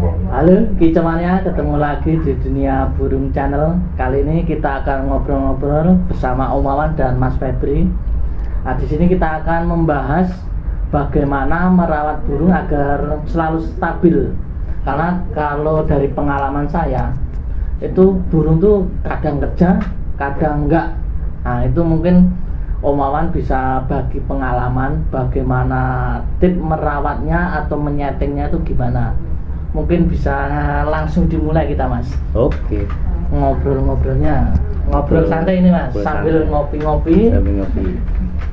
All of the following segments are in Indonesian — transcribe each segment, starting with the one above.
Halo, Kicamania, ketemu lagi di Dunia Burung Channel. Kali ini kita akan ngobrol-ngobrol bersama Om Wawan dan Mas Febri. Nah, di sini kita akan membahas bagaimana merawat burung agar selalu stabil. Karena kalau dari pengalaman saya, itu burung tuh kadang kerja, kadang enggak. Nah, itu mungkin Om Wawan bisa bagi pengalaman bagaimana tip merawatnya atau menyetingnya itu gimana. Mungkin bisa langsung dimulai kita, Mas. Oke. Ngobrol-ngobrolnya. Ngobrol santai ini, Mas. Sambil ngopi-ngopi.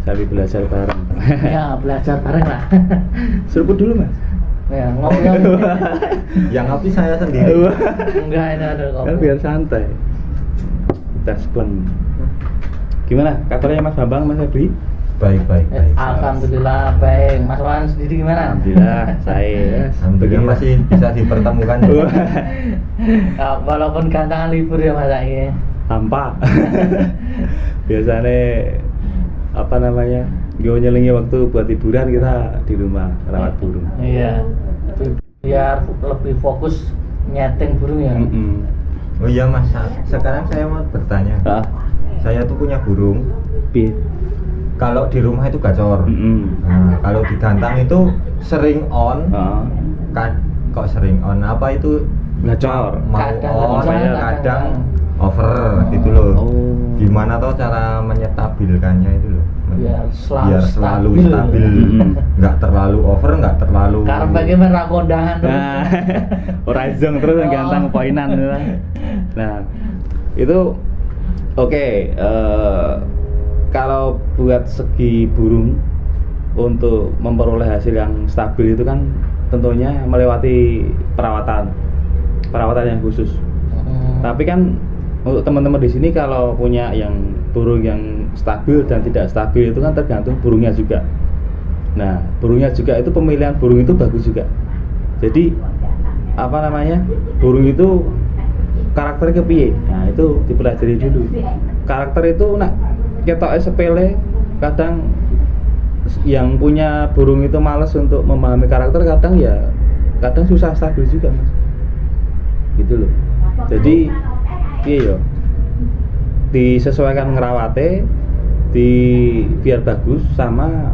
Sambil belajar bareng. Ya, belajar bareng lah. Seruput dulu, Mas. Ya, ngopi-ngopi. Yang ngopi saya sendiri. Enggak, ini ada kopi. Kan biar santai. Kita sepen. Gimana kabarnya Mas Bambang, Mas Febri? Baik. Alhamdulillah baik. Mas Wawan sendiri gimana? Alhamdulillah, saya. Alhamdulillah masih bisa dipertemukan. Ya, walaupun gantangan libur ya Mas saya. Hampa. Biasanya apa namanya? Gue nyelingi waktu buat hiburan, kita di rumah rawat burung. Iya. Biar lebih fokus nyeting burung ya. Oh iya Mas, sekarang saya mau bertanya. Saya tuh punya burung. Kalau di rumah itu gacor. Nah, kalau digantang itu sering on. Kok sering on? Apa itu? Gacor. Mau on, kadang over gitu loh. Gimana toh cara menyetabilkannya itu loh? Biar selalu stabil. Nggak terlalu over, nggak terlalu. Karena bagaimana kondangan tuh. Nah, horizon terus gantang poinan. Nah, itu oke. Kalau buat segi burung untuk memperoleh hasil yang stabil itu kan tentunya melewati perawatan yang khusus. Tapi kan untuk teman-teman di sini kalau punya yang burung yang stabil dan tidak stabil itu kan tergantung burungnya juga. Nah, burungnya juga itu pemilihan burung itu bagus juga. Jadi apa namanya? Burung itu karakternya kepiye? Nah, itu dipelajari dulu. Karakter itu ketoknya sepele, kadang yang punya burung itu malas untuk memahami karakter, kadang susah stabil juga, Mas. Gitu loh. Jadi iya, disesuaikan ngerawate, biar bagus sama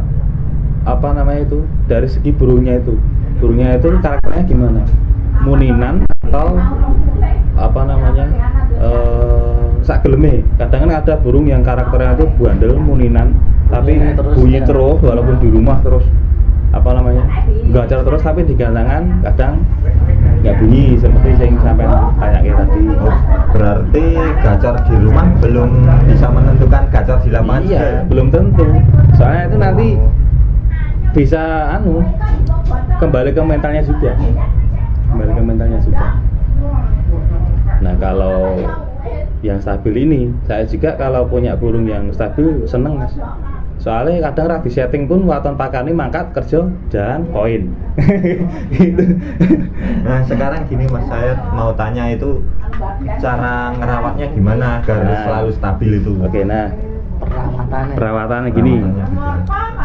apa namanya itu dari segi burungnya itu karakternya gimana, muninan atau apa namanya sak geleme. Kadang kan ada burung yang karakternya itu bandel, muninan, tapi bunyi terus walaupun di rumah terus apa namanya gacor terus, tapi di gantangan kadang nggak bunyi seperti yang sampai kayak kita tadi. Berarti gacor di rumah belum bisa menentukan gacor di lapangan. Iya, belum tentu. Soalnya itu nanti bisa kembali ke mentalnya juga. Nah, kalau yang stabil ini, saya juga kalau punya burung yang stabil seneng, Mas. Soalnya kadang rapi setting pun waton pakani mangkat kerja jalan poin. Gitu. Nah, sekarang gini Mas, saya mau tanya itu cara ngerawatnya gimana agar selalu stabil itu. Oke, nah perawatannya gini.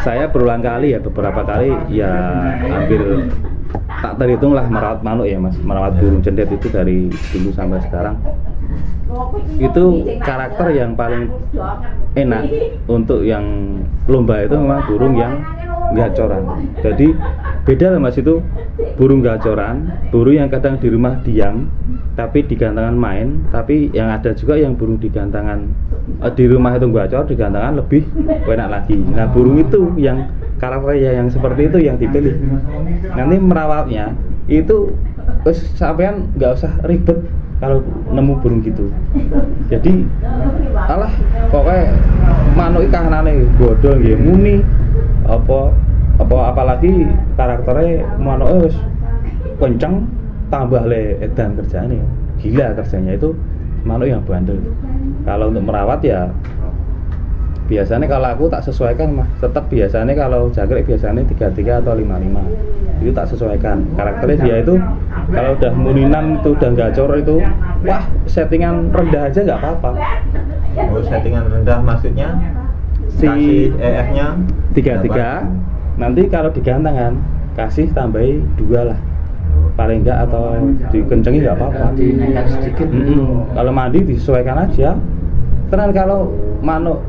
Saya berulang kali ya, beberapa kali ya hampir tak terhitung lah merawat manuk ya Mas, merawat burung cendet itu dari dulu sampai sekarang. Itu karakter yang paling enak untuk yang lomba itu memang burung yang gacoran. Jadi beda lah Mas, itu burung gacoran, burung yang kadang di rumah diam tapi di gantangan main, tapi yang ada juga yang burung di gantangan di rumah itu gacor, di gantangan lebih enak lagi. Nah, burung itu yang karakternya yang seperti itu yang dipilih. Nanti merawatnya itu sampean nggak usah ribet kalau nemu burung gitu. Jadi alah pokoknya manuk kahanane bodol nggih muni apalagi karakternya manuk wis kenceng, tambah le edan kerjane. Gila kerjanya itu manuk yang bandel. Kalau untuk merawat ya biasanya kalau aku tak sesuaikan Mas, tetap biasanya kalau jangkrik biasanya 33 atau 55 itu tak sesuaikan karakternya. Dia itu kalau udah muninan itu udah gacor itu, wah settingan rendah aja nggak apa-apa. Oh, settingan rendah maksudnya si EF-nya 33, nanti kalau digantangan kasih tambahi 2 lah. paling enggak atau dikencengin nggak apa-apa. Dinaikkan sedikit. Kalau mandi disesuaikan aja. Karena kalau manuk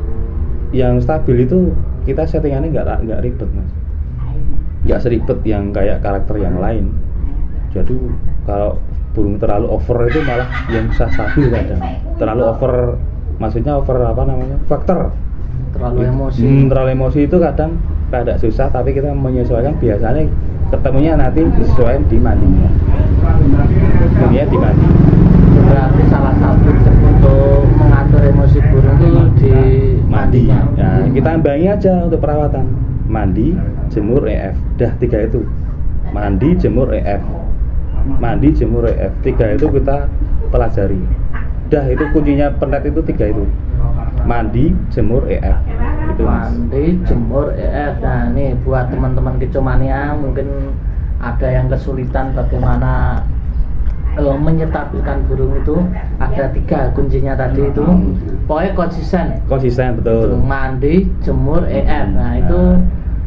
yang stabil itu kita settingannya nggak ribet mas, nggak seribet yang kayak karakter yang lain. Jadi kalau burung terlalu over itu malah yang susah stabil kadang. Terlalu over, maksudnya over apa namanya? Faktor. Terlalu emosi. Terlalu emosi itu kadang rada susah, tapi kita menyesuaikan biasanya ketemunya nanti disesuaikan di mandinya. Dunia di mandi. Berarti salah satu trik untuk mengatur emosi burung itu di mandinya. Nah, kita imbangi aja untuk perawatan. Mandi, jemur, EF. Dah 3 itu. Mandi, jemur, EF. Mandi, jemur, EF. 3 itu kita pelajari. Dah itu kuncinya penet itu 3 itu. Mandi, jemur, EF. Itu mandi, jemur, EF. Nah, ini buat teman-teman kicomania mungkin ada yang kesulitan bagaimana menyetabilkan burung itu, ada 3 kuncinya tadi itu. Pokoknya konsisten betul. Mandi, jemur, EF. Nah itu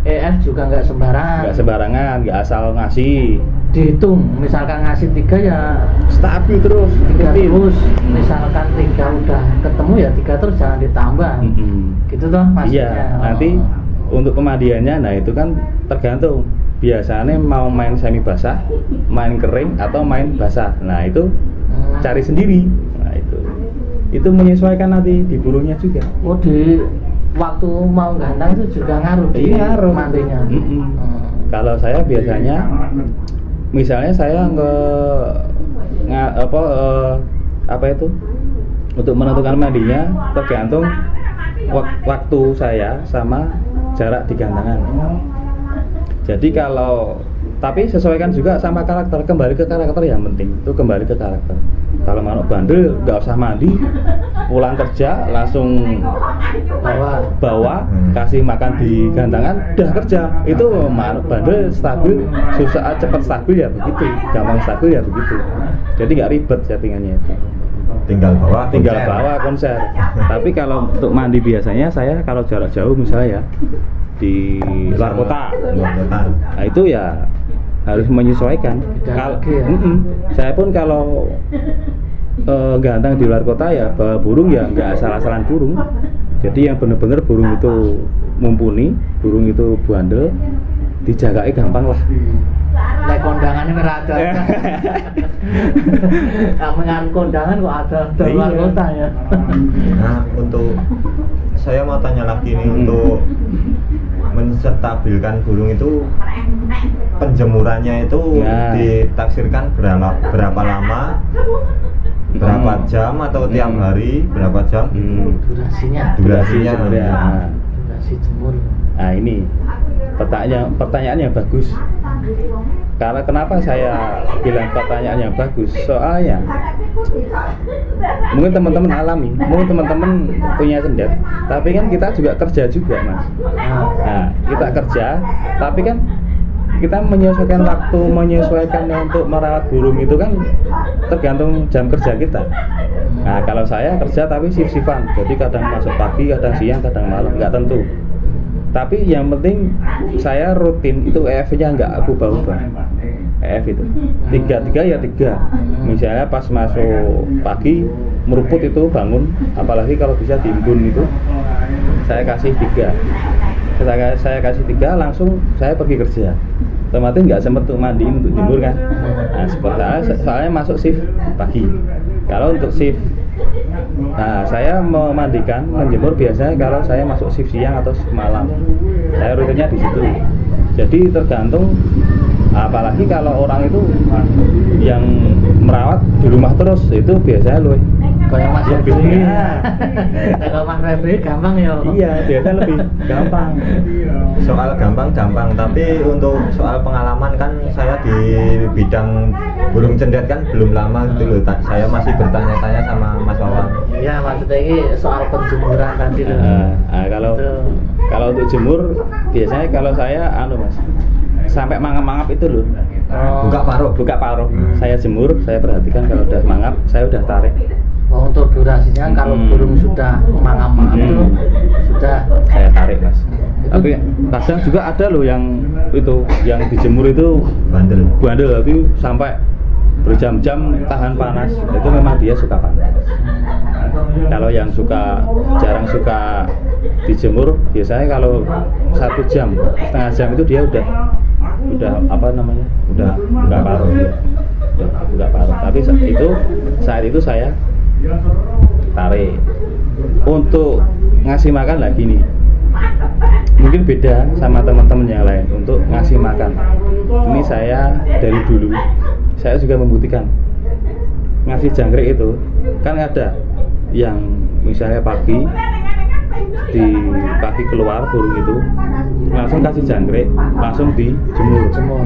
EF juga nggak sembarangan, nggak asal ngasih. Dihitung, misalkan ngasih 3 ya stabil terus. 3 terus. Misalkan 3 udah ketemu ya 3 terus, jangan ditambah. Gitu toh maksudnya. Iya. Nanti untuk pemandiannya, nah itu kan tergantung. Biasanya mau main semi basah, main kering atau main basah. Nah itu cari sendiri. Nah itu menyesuaikan nanti di burungnya juga. Oh, di waktu mau gantang itu juga ngaruh di mandinya. Kalau saya biasanya, misalnya saya apa itu untuk menentukan mandinya tergantung waktu saya sama jarak di gantangan. Jadi tapi sesuaikan juga sama karakter, kembali ke karakter yang penting, itu kembali ke karakter. Kalau manuk bandel nggak usah mandi, pulang kerja langsung bawa kasih makan di gantangan, udah kerja. Itu manuk bandel stabil, susah cepat stabil ya begitu, gampang stabil ya begitu. Jadi nggak ribet settingannya itu. Tinggal bawa konser. Tapi kalau untuk mandi biasanya saya kalau jarak jauh misalnya ya di luar kota. Nah itu ya harus menyesuaikan. Saya pun kalau gantang di luar kota ya bawa burung ya nggak asal-asalan burung. Jadi yang benar-benar burung itu mumpuni, burung itu bandel, dijagai gampang lah. Lek kondangannya merata. Dengan kondangan kok ada luar kota ya. Nah, untuk saya mau tanya lagi nih, untuk menstabilkan burung itu penjemurannya itu ditaksirkan berapa lama, berapa jam atau tiap hari berapa jam? Durasinya. Durasi jemur. Nah ini pertanyaan yang bagus. Karena kenapa saya bilang pertanyaan yang bagus? Soalnya mungkin teman-teman alami, mungkin teman-teman punya cendet, tapi kan kita juga kerja juga mas. Nah kita kerja, tapi kan kita menyesuaikan waktu, untuk merawat burung itu kan tergantung jam kerja kita. Nah kalau saya kerja tapi shift-shiftan, jadi kadang masuk pagi, kadang siang, kadang malam, nggak tentu. Tapi yang penting saya rutin itu EF-nya nggak aku ubah-ubah. EF itu 3 ya 3. Misalnya pas masuk pagi meruput itu bangun, apalagi kalau bisa diimbun itu saya kasih 3. Saya kasih 3 langsung saya pergi kerja. Otomatis nggak sempat untuk mandiin, untuk jemur kan. Nah soalnya masuk shift pagi. Kalau untuk shift, nah saya memandikan, menjemur biasanya kalau saya masuk shift siang atau malam. Saya rutinnya di situ. Jadi tergantung, apalagi kalau orang itu yang merawat di rumah terus itu biasanya lebih kayak Mas Febri. Kalau Mas Febri gampang ya. Iya, biasanya lebih gampang. Soal gampang, tapi untuk soal pengalaman kan saya di bidang burung cendet kan belum lama gitu loh. Saya masih bertanya-tanya sama Mas Wawan. Iya, maksudnya ini soal penjemuran tadi loh. Kalau untuk jemur biasanya kalau saya Mas sampai mangap-mangap itu loh. Buka paruh. Saya jemur, saya perhatikan kalau udah mangap, saya udah tarik. Oh, untuk durasinya kalau burung sudah mangap-mangap itu sudah saya tarik mas. Tapi kadang juga ada loh yang itu yang dijemur itu bandel tapi sampai berjam-jam tahan panas, itu memang dia suka panas. Kalau yang jarang suka dijemur, biasanya kalau 1 jam, setengah jam itu dia udah apa namanya, udah nggak paruh, udah paruh. Tapi saat itu saya tarik. Untuk ngasih makan lagi nih, mungkin beda sama teman-teman yang lain. Untuk ngasih makan, ini saya dari dulu saya juga membuktikan ngasih jangkrik itu kan ada yang misalnya pagi keluar burung itu langsung kasih jangkrik, langsung dijemur.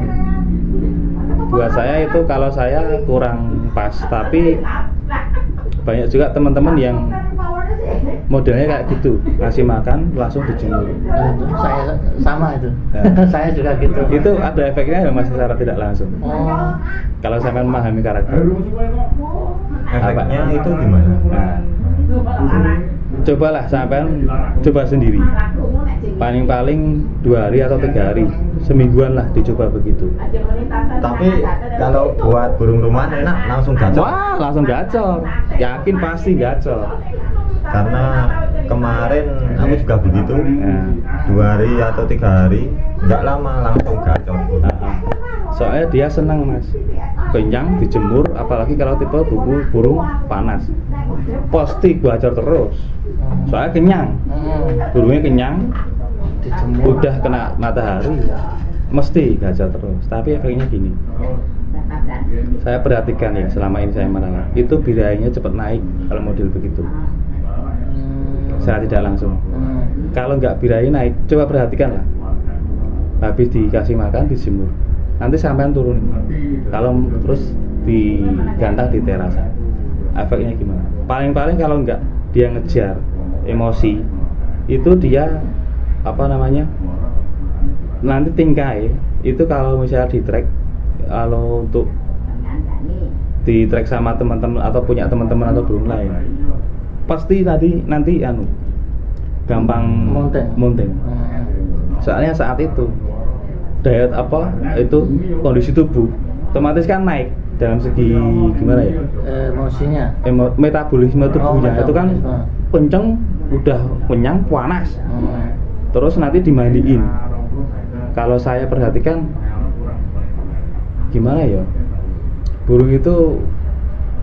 Buat saya itu kalau saya kurang pas, tapi banyak juga teman-teman yang modelnya kayak gitu, ngasih makan langsung dijemur. Saya sama itu. Saya juga gitu. Itu ada efeknya ya mas, secara tidak langsung. Kalau sampai memahami karakter. Efeknya itu gimana? Nah, cobalah sampean coba sendiri. Paling 2 hari atau 3 hari, semingguan lah dicoba begitu. Tapi kalau buat burung rumahan enak, langsung gacor. Wah, langsung gacor. Yakin pasti gacor. Karena kemarin aku juga begitu. 2 hari atau 3 hari, nggak lama langsung gacor. Soalnya dia senang mas, kenyang dijemur, apalagi kalau tipe burung panas, pasti gacor terus. Soalnya kenyang, burungnya kenyang, dijemur, udah kena matahari, mesti gacor terus. Tapi efeknya gini, saya perhatikan ya selama ini saya merawat, itu birainya cepat naik kalau model begitu. Saya tidak langsung. Kalau nggak birahi naik, coba perhatikan lah. Habis dikasih makan, dijemur, nanti sampean turun. Kalau terus digantang di terasa, efeknya gimana? Paling-paling kalau nggak dia ngejar emosi, itu dia apa namanya? Nanti tingkai itu kalau misalnya di track, kalau untuk di track sama teman-teman atau punya teman-teman atau burung lain, pasti nanti gampang mounting. Soalnya saat itu daya itu kondisi tubuh otomatis kan naik dalam segi gimana ya, emosinya, metabolisme tubuhnya itu kan kenceng, udah kenyang, panas, terus nanti dimandiin. Kalau saya perhatikan gimana ya, burung itu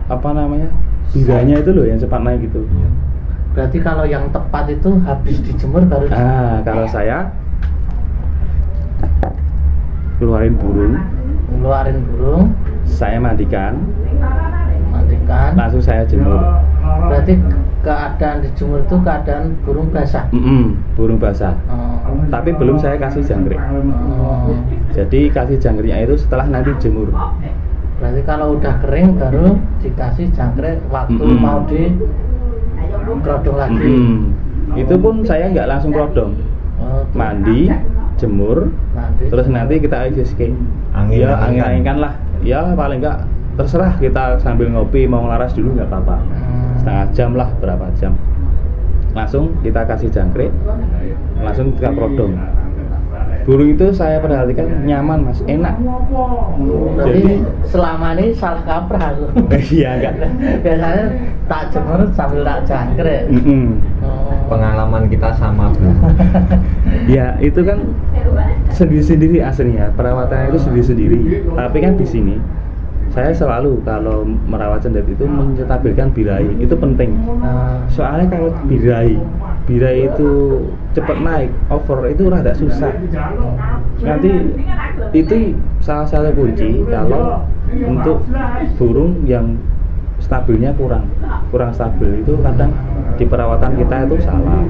apa namanya, biranya itu loh yang cepat naik gitu. Berarti kalau yang tepat itu habis dijemur baru. Kalau saya keluarin burung, saya mandikan, langsung saya jemur. Berarti keadaan dijemur itu keadaan burung basah. Burung basah. Tapi belum saya kasih jangkrik. Jadi kasih jangkriknya itu setelah nanti jemur. Berarti kalau udah kering baru dikasih jangkrik waktu mau di kerodong lagi. Itu pun saya nggak langsung kerodong. Mandi, jemur, terus nanti kita ISK. Angin-anginkan lah. Ya paling nggak, terserah, kita sambil ngopi mau ngelaras dulu nggak apa-apa. Setengah jam lah, berapa jam. Langsung kita kasih jangkrik, langsung kita kerodong. Burung itu saya perhatikan nyaman mas, enak. Jadi selama ini salah kaprah aku. Iya enggak. Biasanya tak jemur sambil tak jangkrik. Pengalaman kita sama bro. Ya itu kan sendiri-sendiri aslinya, perawatannya itu sendiri-sendiri. Tapi kan di sini saya selalu kalau merawat cendet itu menstabilkan birahi, itu penting. Soalnya kalau birahi itu cepat naik, over itu rada susah. Nanti itu salah satu kunci kalau untuk burung yang stabilnya kurang stabil, itu kadang di perawatan kita itu salah.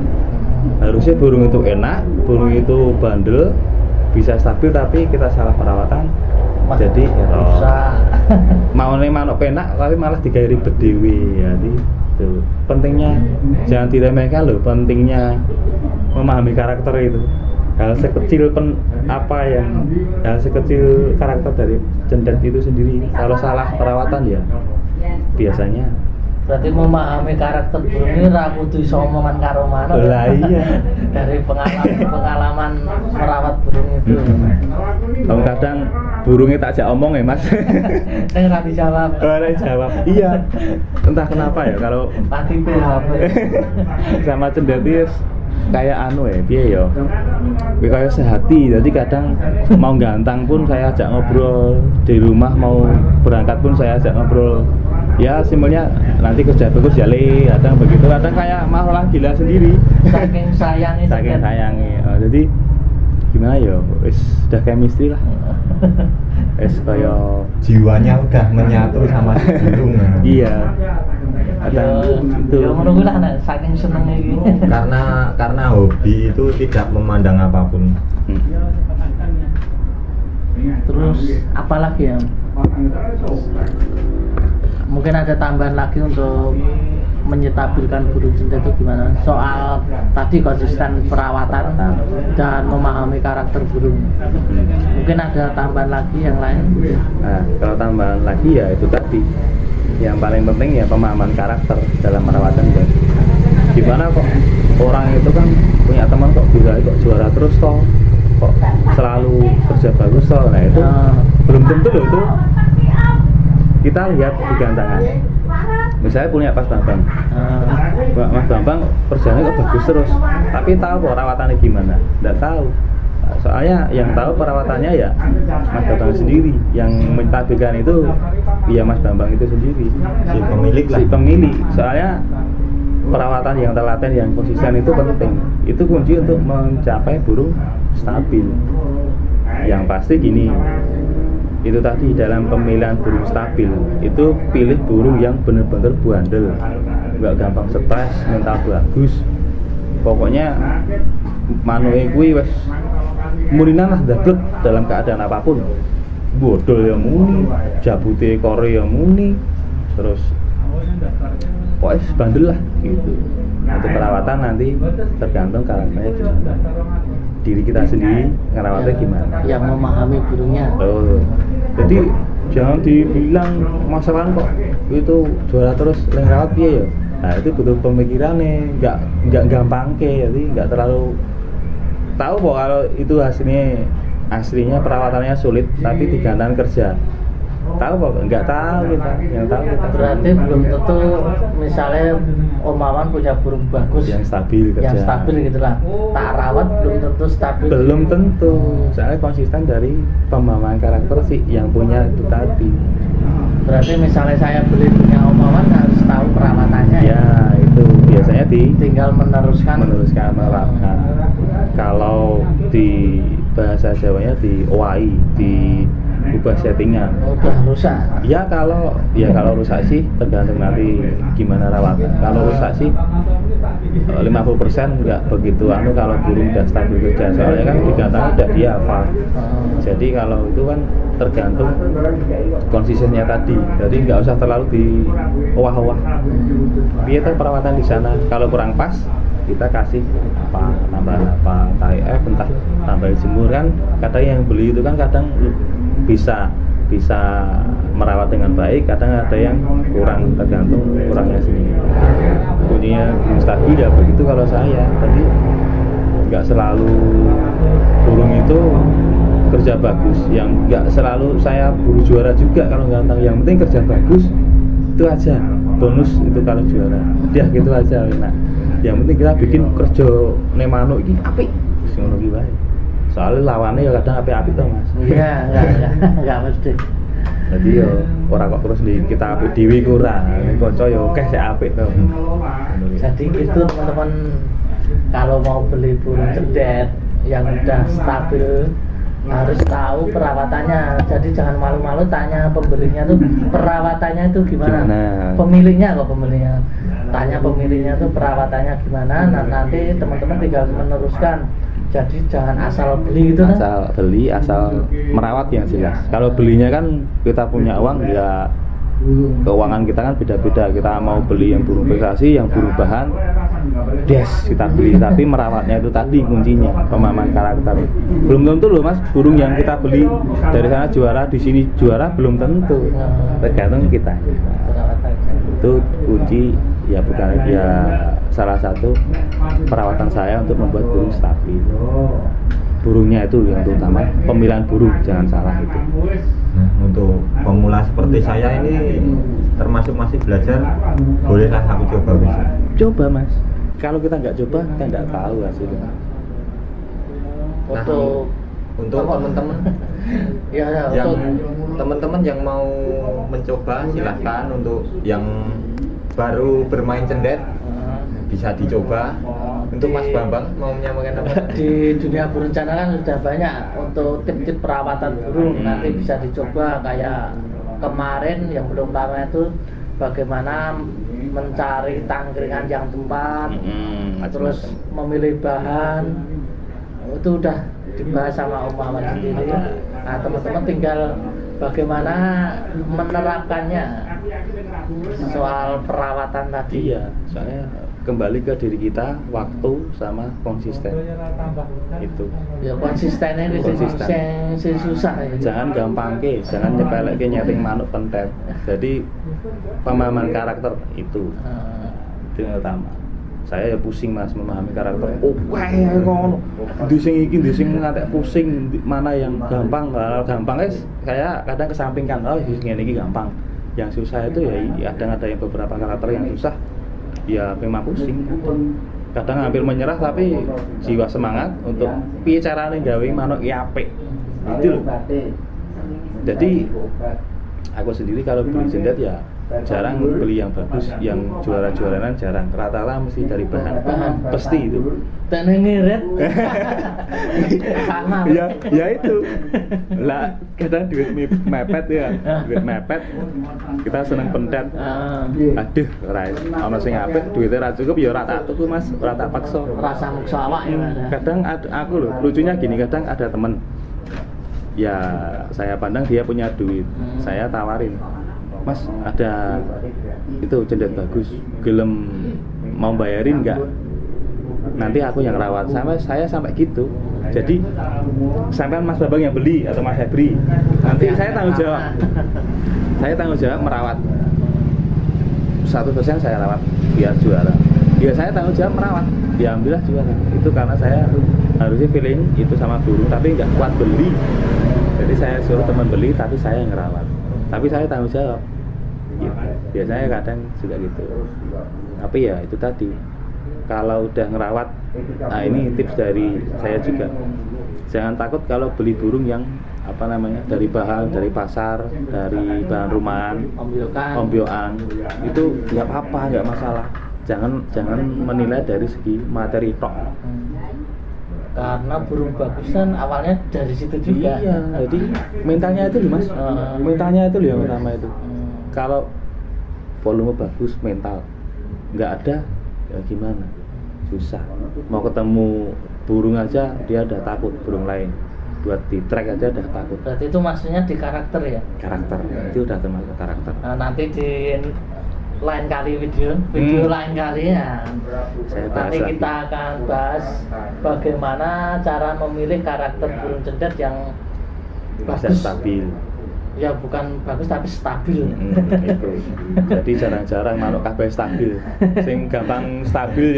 Harusnya burung itu enak, burung itu bandel, bisa stabil, tapi kita salah perawatan. Jadi rusak. Mau manuk penak tapi malah digawe ribet dhewe ya. Itu pentingnya jangan diremehkan loh, pentingnya memahami karakter itu. Hal sekecil hal sekecil karakter dari cendet itu sendiri, kalau salah perawatan ya biasanya Berarti memahami karakter burung ini ra kudu iso omongan karo manuk. Lah iya. Dari pengalaman merawat burung itu. Kadang burungnya tak ajak omong ya Mas. Saya ra dijawab. Ora jawab. Iya. Entah kenapa ya kalau Pati PHP. sama cendet kayak anu ya, piye ya? Kayak sehati. Jadi kadang mau gantang pun saya ajak ngobrol, di rumah mau berangkat pun saya ajak ngobrol. Ya simpelnya nanti kerja bagus ya le, kadang begitu, kadang kayak malah gila sendiri. Saking sayangnya. Saking sayangnya. Jadi gimana ya? Wis udah chemistry lah. Wis kayak jiwanya udah menyatu sama si burung. Iya. Kadang itu. Ya ngono lah nek saking senenge iki. Karena hobi itu tidak memandang apapun. Terus apalagi ya? Mungkin ada tambahan lagi untuk menyetabilkan burung cendet itu gimana? Soal tadi konsisten perawatan dan memahami karakter burung. Mungkin ada tambahan lagi yang lain? Nah, kalau tambahan lagi ya itu tadi. Yang paling penting ya pemahaman karakter dalam merawat cendet. Gimana kok orang itu kan punya teman kok bisa kok juara terus toh, kok selalu kerja bagus toh. Nah itu belum tentu loh itu. Kita lihat di gantangan. Misalnya punya Mas Bambang. Mas Bambang kerjanya kok bagus terus, tapi tahu kok perawatannya gimana? Nggak tahu. Soalnya yang tahu perawatannya ya Mas Bambang sendiri. Yang menstabilkan itu ya Mas Bambang itu sendiri. Si pemilik lah. Si pemilik. Soalnya perawatan yang telaten, yang konsisten itu penting. Itu kunci untuk mencapai burung stabil. Yang pasti gini. Itu tadi dalam pemilihan burung stabil itu pilih burung yang benar-benar bandel, nggak gampang stres, mental bagus. Pokoknya manuke kuwi wis muninan lah dablek dalam keadaan apapun. Bodol ya muni, jabute kore ya muni, terus pokoknya bandel lah gitu. Untuk perawatan nanti tergantung karakternya gimana, diri kita sendiri ngerawatnya gimana, yang memahami burungnya. Jadi jangan dibilang masalah kok itu juara terus ngerawat piye ya. Nah itu butuh pemikirannya, nggak gampang jadi nggak terlalu tahu kok kalau itu aslinya perawatannya sulit tapi digantang kerja. Tahu kok nggak tahu kita, yang tahu kita. Berarti belum tentu misalnya Om Mawan punya burung bagus yang stabil kerja. Yang stabil gitulah. Tak rawat belum tentu stabil. Belum tentu. Soalnya konsisten dari pemahaman karakter sih yang punya itu tadi. Berarti misalnya saya beli punya Om Mawan harus tahu perawatannya. Ya, itu biasanya tinggal meneruskan menerapkan. Kalau di bahasa Jawanya di OAI, di ubah settingan. Udah rusak. Ya kalau rusak sih tergantung nanti gimana rawatan. Kalau rusak sih 50% nggak begitu kalau burung udah stabil kerja. Soalnya kan digantang udah dia hafal. Jadi kalau itu kan tergantung konsistennya tadi. Jadi nggak usah terlalu di owah-owah. Biar perawatan di sana. Kalau kurang pas kita kasih tambahan entah IF, entah tambahin jemur kan. Kadang yang beli itu kan kadang bisa merawat dengan baik, kadang ada yang kurang, tergantung kurangnya sini. Kuncinya belum stabil ya begitu kalau saya. Tadi nggak selalu burung itu kerja bagus, yang nggak selalu saya buru juara juga kalau ganteng. Yang penting kerja bagus itu aja, bonus itu kalau juara. Dia gitu aja. Nah, yang penting kita bikin kerja nemano ini apik, ngono ki wae. Soalnya lawannya ya kadang apik-apik toh Mas. Iya, enggak mesti. Jadi yo ora kok terus kita apik dhewe kurang. Nek kanca yo akeh sik apik to. Jadi gitu teman-teman, kalau mau beli burung cendet yang udah stabil harus tahu perawatannya. Jadi jangan malu-malu tanya pembelinya tuh perawatannya itu gimana. Pemiliknya tanya pemiliknya tuh perawatannya gimana. Nah, nanti teman-teman tinggal meneruskan. Jadi jangan asal beli gitu kan? Asal beli, asal merawat yang jelas. Kalau belinya kan kita punya uang ya, keuangan kita kan beda-beda. Kita mau beli yang burung prestasi, yang burung bahan, kita beli. Tapi merawatnya itu tadi kuncinya, pemahaman karakter. Belum tentu loh Mas, burung yang kita beli dari sana juara, di sini juara belum tentu. Tergantung kita. Itu kunci ya, bukan ya, salah satu perawatan saya untuk membuat burung stabil. Burungnya itu yang terutama, pemilihan burung jangan salah itu. Nah, untuk pemula seperti saya ini termasuk masih belajar, bolehlah aku coba bisa. Coba mas, kalau kita nggak coba kita nggak tahu hasilnya. Nah, untuk teman-teman ya, yang untuk teman-teman yang mau mencoba, silahkan. Untuk yang baru bermain cendet bisa dicoba. Untuk Mas Bambang mau menyampaikan apa? di dunia burung channel kan sudah banyak untuk tip-tip perawatan burung. Nanti bisa dicoba, kayak kemarin yang belum lama itu bagaimana mencari tangkringan yang tepat, terus memilih bahan, itu udah dibahas sama Om Maman sendiri. Nah, teman-teman tinggal bagaimana menerapkannya soal perawatan tadi. Iya, soalnya kembali ke diri kita, waktu sama konsisten. Itu. Ya konsistennya di sini susah ya. Jangan gampang jangan nyepelek nyeting manuk pentet. Jadi pemahaman karakter itu yang utama. Saya ya pusing mas memahami karakter. Kayak ngono. Dising iki dising ngantek pusing, mana yang gampang. Kalau gampang saya kadang kesampingkan. Oh, ngene iki gampang. Yang susah itu ya kadang ada yang beberapa karakter yang susah. Ya memang pusing. Kadang hampir menyerah tapi jiwa semangat untuk piye carane gawe manuk ki apik. Gitu loh. Jadi aku sendiri kalau beli cendet ya jarang beli yang bagus, yang juara-juaraan jarang. Rata-rata mesti dari bahan pasti itu. Dan ngirit. Sama. Ya itu. Lah kadang duit mepet ya. Duit mepet. Kita seneng pendet. Aduh, ora ana sing apik, duitnya ora cukup ya ora tak tuku Mas, ora tak paksa. Rasa muksa awak ya. Kadang aku loh, lucunya gini, kadang ada temen ya saya pandang dia punya duit, saya tawarin, Mas ada itu cendet bagus, gelem mau bayarin nggak? Nanti aku yang rawat. Saya sampai gitu. Jadi sampai Mas Babang yang beli atau Mas Hebri, nanti saya tanggung jawab. Saya tanggung jawab merawat. 100% saya rawat biar juara. Ya saya tanggung jawab merawat. Ya alhamdulillah juara. Itu karena saya harusnya feeling itu sama burung, tapi nggak kuat beli. Jadi saya suruh teman beli, tapi saya yang ngerawat. Tapi saya tanggung jawab. Gitu. Biasanya kadang juga gitu. Tapi ya itu tadi. Kalau udah ngerawat, nah ini tips dari saya juga. Jangan takut kalau beli burung yang apa namanya dari bahan, dari pasar, dari bahan rumahan, ombyokan, itu nggak apa-apa, nggak masalah. Jangan menilai dari segi materi tok. Karena burung bagus kan awalnya dari situ juga. Iya, jadi mentalnya itu loh Mas. Mentalnya itu loh yang utama itu. Kalau volume bagus, mental nggak ada, ya gimana? Susah. Mau ketemu burung aja dia udah takut, burung lain. Buat di track aja udah takut. Berarti itu maksudnya di karakter ya? Karakter, itu udah termasuk karakter. Nah, nanti di lain kali video lain kali ya. Nanti kita akan bahas bagaimana cara memilih karakter burung cendet yang bagus, stabil. Ya bukan bagus tapi stabil. Itu. Jadi jarang-jarang manuk kabeh stabil. Sing gampang stabil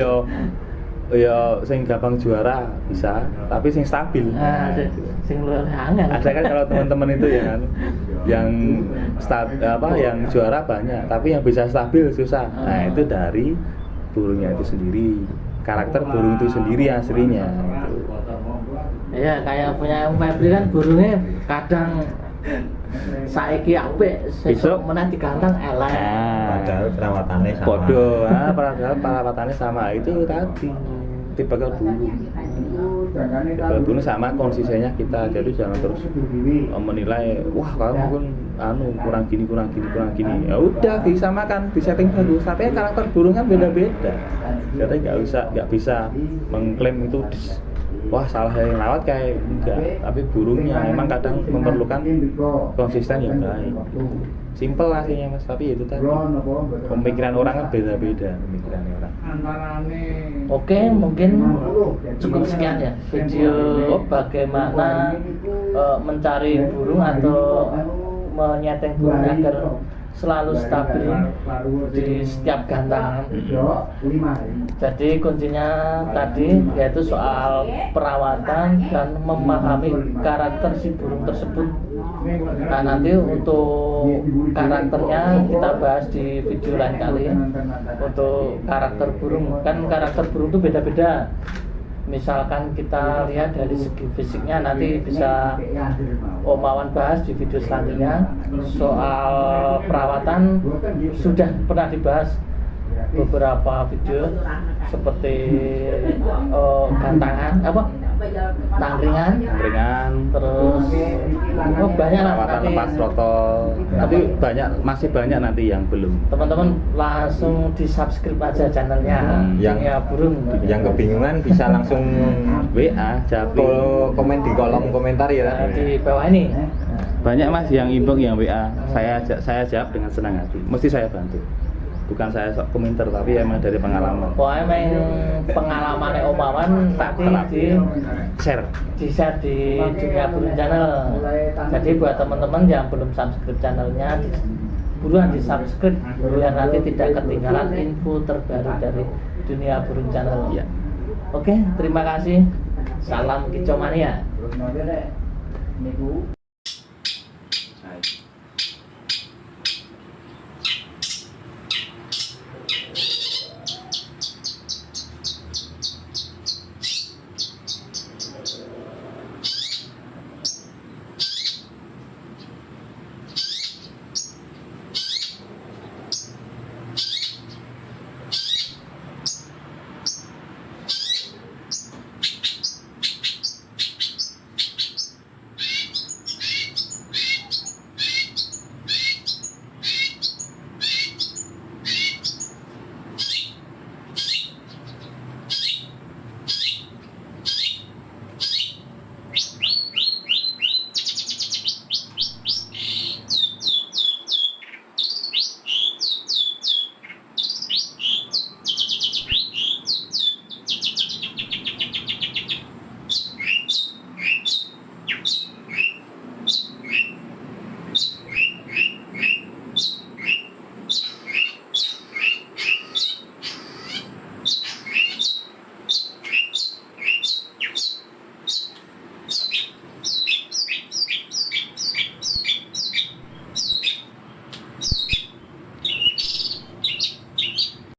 ya sing gampang juara bisa, tapi sing stabil. Nah, sing luwih angel. Ada kan kalau teman-teman itu ya kan yang yang juara banyak, tapi yang bisa stabil susah. Nah, itu dari burungnya itu sendiri. Karakter burung itu sendiri aslinya. Iya, kayak punya Om Febri kan burungnya kadang saiki apik, besok meneh diganteng elek. Padahal perawatannya sama. Bodoh, padahal perawatannya sama. Itu tadi tipikal burung. Tipikal burung sama konsistennya kita. Jadi jangan terus menilai, wah kamu kan kurang gini. Ya udah disamakan, disetting bagus. Tapi karakter burung kan beda-beda. Jadi nggak bisa mengklaim itu wah salah yang lawat kayak enggak, tapi burungnya emang kadang memerlukan konsisten yang baik. Simpel aslinya Mas, tapi itu tadi pemikiran orang kan beda-beda pemikiran orang. Oke, mungkin cukup sekian ya video bagaimana mencari burung atau menyeting burung agar selalu stabil di setiap gantangan. Jadi kuncinya tadi yaitu soal perawatan dan memahami karakter si burung tersebut. Nah, nanti untuk karakternya kita bahas di video lain kali. Untuk karakter burung, kan karakter burung itu beda-beda. Misalkan kita lihat dari segi fisiknya, nanti bisa Om Wawan bahas di video selanjutnya. Soal perawatan sudah pernah dibahas beberapa video, seperti gantangan tangkringan, terus banyak lah perawatan lepas protol, tapi masih banyak nanti yang belum. Teman-teman langsung di subscribe aja channelnya yang burung. Yang kebingungan bisa langsung WA, komen di kolom komentar ya di bawah ini. Banyak mas yang inbox, yang WA, saya jawab dengan senang hati, mesti saya bantu. Bukan saya sok komentar, tapi emang dari pengalaman. Emang pengalaman Om Wawan nanti di share di Dunia Burung Channel. Jadi buat teman-teman yang belum subscribe channelnya, buruan di subscribe biar nanti tidak ketinggalan info terbaru dari Dunia Burung Channel. Ya. Oke, terima kasih. Salam kicau mania.